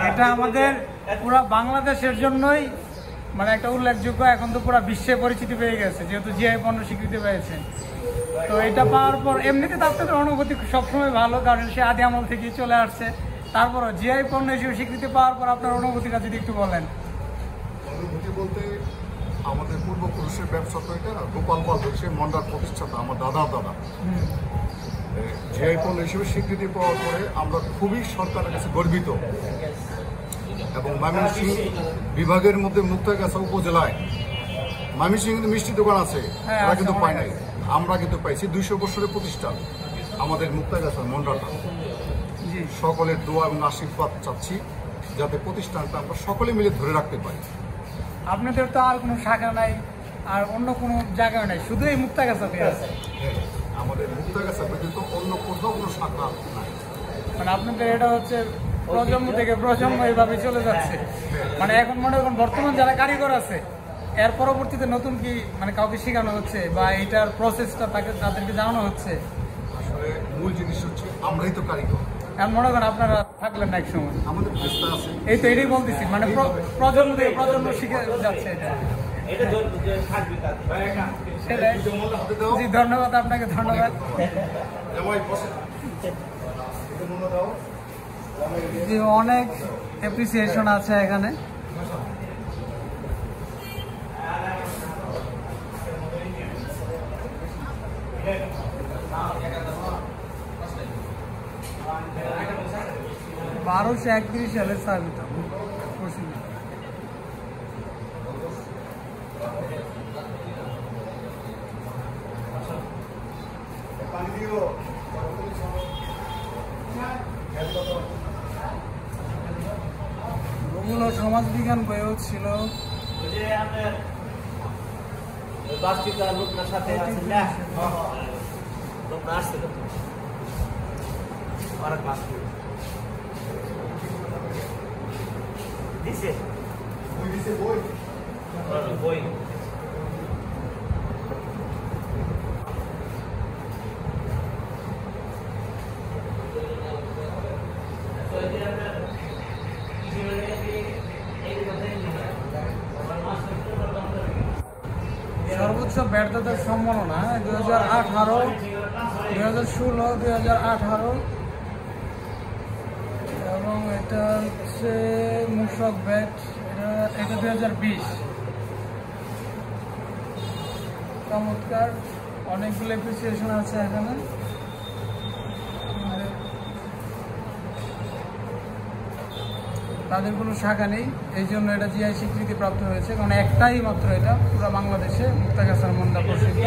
এটা আমাদের পুরা বাংলাদেশের জন্যই মানে একটা উল্লেখযোগ্য, এখন তো পুরা বিশ্বে পরিচিতি পেয়ে গেছে যেহেতু জিআই পণ্য স্বীকৃতি পেয়েছে। তো এটা পাওয়ার পর এমনিতে আপনাদের অনুভূতি সবসময় ভালো, কারণ সে আদি আমল থেকেই চলে আসছে। তারপরও জিআই পণ্য হিসেবে স্বীকৃতি পাওয়ার পর আপনার অনুভূতিটা যদি একটু বলেন। অনুভূতি বলতে আমাদের পূর্বপুরুষের ব্যবসা তো এটা, গোপাল পাল হচ্ছে মন্ডার প্রতিষ্ঠাতা, আমার দাদার দাদা। জিআই পণ্য হিসেবে স্বীকৃতি পাওয়ার পরে আমরা খুবই সরকারের কাছে গর্বিত। এবং ময়মনসিংহ বিভাগের মধ্যে মুক্তাগাছা উপজেলায় ময়মনসিংহ কিন্তু মিষ্টি দোকান আছে, ওরা কিন্তু পায় নাই, আমরা কিন্তু পাইছি। 200 বছরের প্রতিষ্ঠান আমাদের মুক্তাগাছা মন্ডাটা। সকলের দোয়া এবং আশীর্বাদ চাচ্ছি যাতে প্রতিষ্ঠানটা আমরা সকলে মিলে ধরে রাখতে পারি। আপনাদের তো আর কোনো শাখা নাই, আর অন্য কোনো জায়গা নাই, শুধু এই মুক্তাগাছাতে আছে। আমাদের মুক্তাগাছা ব্যতীত অন্য কোথাও কোনো শাখা নাই। মানে আপনাদের এটা হচ্ছে প্রজন্ম থেকে প্রজন্ম এইভাবে চলে যাচ্ছে। মানে এখন মনে করেন বর্তমান যারা কারিগর আছে এর পরবর্তীতে নতুন কি মানে কাউকে শেখানো হচ্ছে বা এইটার প্রসেসটা তাদেরকে জানানো হচ্ছে? আসলে মূল জিনিস হচ্ছে আমরাই তো কারিগর। এখন মনে করেন আপনারা থাকলেন না এক সময়, আমাদের চেষ্টা আছে। এই তো এটাই বলতেছি, মানে প্রজন্ম থেকে প্রজন্ম শিখে যাচ্ছে এটা। জি ধন্যবাদ আপনাকে, ধন্যবাদ। জি অনেক অ্যাপ্রিসিয়েশন আছে এখানে। বারোশো 31 সালের সাবিত ভূগোল ও সমাজবিজ্ঞান বইও ছিল। বই সর্বোচ্চ ব্যর্থতার সম্মাননা 2018, 2016, 2018 এবং এটা হচ্ছে মূসক ব্যাট, এটা 2020। চমৎকার, অনেকগুলো অ্যাপ্রিসিয়েশন আছে এখানে। তাদের কোনো শাখা নেই, এই জন্য এটা জিআই স্বীকৃতি প্রাপ্ত হয়েছে, কারণ একটাই মাত্র এটা পুরো বাংলাদেশে মুক্তাগাছার মন্ডা প্রসিদ্ধ।